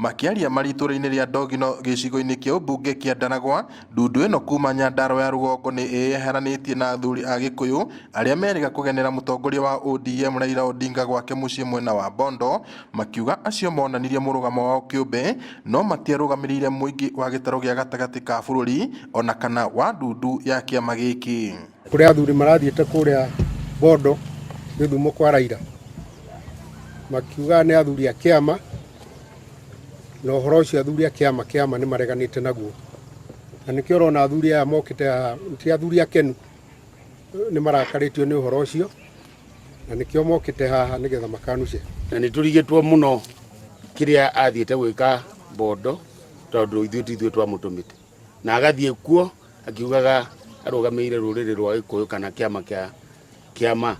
makiaria maritũra-inĩ rĩa Ndogino gĩcigo-inĩ kĩa ũmbunge kĩa Ndaragwa. Ndundu ĩno kuma Nyandarua ya rũgongo nĩ ĩyeheranĩtie na athuri a Gĩkũyũ arĩa merĩga kũgenera mũtongoria wa ODM Raila Odinga gwake mũciĩ mwena wa Bondo, makiuga acio monanirie mũrũgamo wao kĩũmbe no matiarũgamĩrĩire mũingĩ wa gĩtarũ gĩa gatagatĩ ka bũrũri ona kana wa ndundu ya kĩama gĩkĩ. Kũrĩa athuri marathiĩte kũrĩa Bondo gĩthumo kwa Raila, makiuga nĩ athuri a kĩama na ũhoro ũcio athuri a kĩama nĩ mareganĩte naguo, na nĩkĩo ũrona athuri aya mokĩte, ti athuri akenu, nĩ marakarĩtio nĩ ũhoro ũcio na nĩkĩo mokĩte haha nĩgetha makanuce. Na nĩ tũrigĩtwo mũno kĩrĩa athiĩte gwĩka Bondo tondũ ithuĩ twamũtũmĩte, na agathiĩ kuo akiugaga arũgamĩrĩire rũrĩrĩ rwa Gĩkũyũ kana kĩama.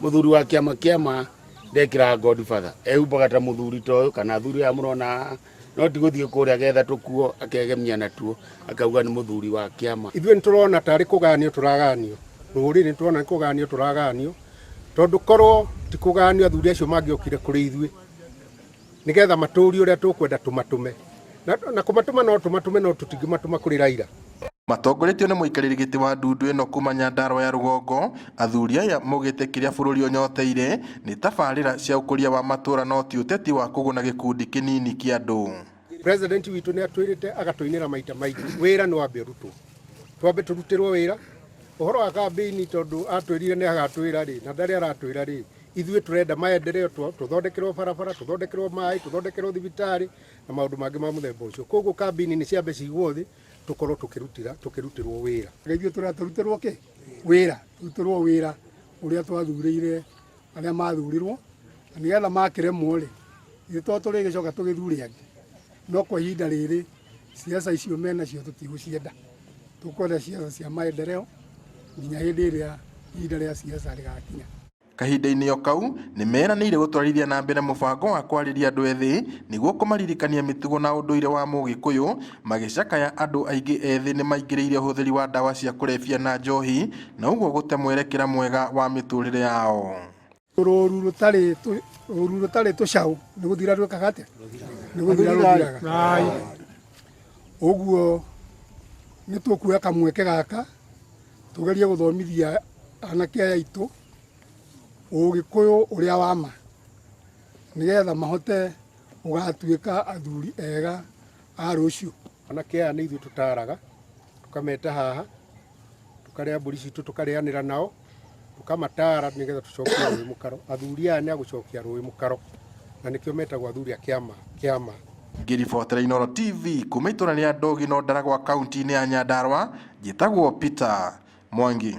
Mũthuri wa kĩama ndekĩra Godfather, ehumbaga ta mũthuri ta ũyũ kana athuri aya mũrona, no ti gũthiĩ kũrĩa getha tũkuo akegemia natuo akauga nĩ mũthuri wa kĩama. Ithuĩ nĩ tũrona tarĩ kũganio tũraganio, rũrĩrĩ nĩ tũrona nĩ kũganio tũraganio, tondũ korwo ti kũganio athuri acio mangĩokire kũrĩ ithuĩ nĩgetha matũũrie ũrĩa tũkwenda tũmatũme, na kũmatũma no tũmatũme, no tũtingĩmatũma kũrĩ Raila. Matongoretio nĩ mũikarĩri gĩtĩ wa ndundu ĩno kuma Nyandarua ya rũgongo, athuri aya maugĩte kĩrĩa bũrũri ũnyoteire nĩ tabarĩra cia ũkũria wa matũũra no ti ũteti wa kũguna gĩkundi kĩnini kĩa andũ. President witũ nĩ atwĩrĩte agatũinĩra maita maingĩ, wĩra nĩ wambe ũrutwo, twambe tũrutĩrwo wĩra. Ũhoro wa kambĩini tondũ atwĩrire nĩ agatwĩra rĩ, na ndarĩ aratwĩra rĩ, ithuĩ tũrenda maendeleo, tũthondekerwo barabara, tũthondekerwo maĩ, tũthondekerwo thibitarĩ na maũndũ mangĩ ma mũthemba ũcio. Koguo kambĩini nĩ ciambe cigwo thĩ tukorwo tukĩrutĩrwo wĩra. Ithuĩ tũrutĩrwo kĩ? Wĩra. Tũrutĩrwo wĩra ũrĩa twathurĩire arĩa mathurirwo, na nĩgetha makĩremwo rĩ, ithuĩ to tũrĩgĩcoka tũgĩthure angĩ. No kwa ihinda rĩrĩ siasa icio menacio tũtigũcienda, tũkwenda siasa cia maendeleo nginya hĩndĩ ĩrĩa ihinda rĩa siasa rĩgakinya. Kahinda-inĩ o kau nĩ meranĩire gũtwarithia na mbere mũbango wa kwarĩria andũ ethĩ nĩguo kũmaririkania mĩtugo na ũndũire wa Mũgĩkũyũ, magĩcakaya andũ aingĩ ethĩ nĩ maingĩrĩire ũhũthĩri wa ndawa cia kũrebia na njohi na ũguo gũte mwerekera mwega wa mĩtũrĩre yao. Rũru rũtarĩ tũcaũ nĩ gũthira rwĩkaga atĩa? Nĩ gũthira rũthiraga. Ũguo nĩ tũkuoya kamweke gaka tũgerie gũthomithia anake aya aitũ Ũgĩkũyũ ũrĩa wa ma, nĩgetha mahote gũgatuĩka athuri ega a rũciũ. Anake aya nĩ ithuĩ tũtaraga, tũkameta haha, tũkarĩa mbũri citũ tũkarĩanĩra nao, tũkamatara nĩgetha tũcokie rũĩ mũkaro. Athuri aya nĩ agũcokia rũĩ mũkaro na nĩkĩo metagwo athuri a kĩama. Ngĩribotera Inooro TV kuma itũra rĩa Ndogino Ndaragwa kaunti-inĩ ya Nyandarua, njĩtagwo Peter Mwangi.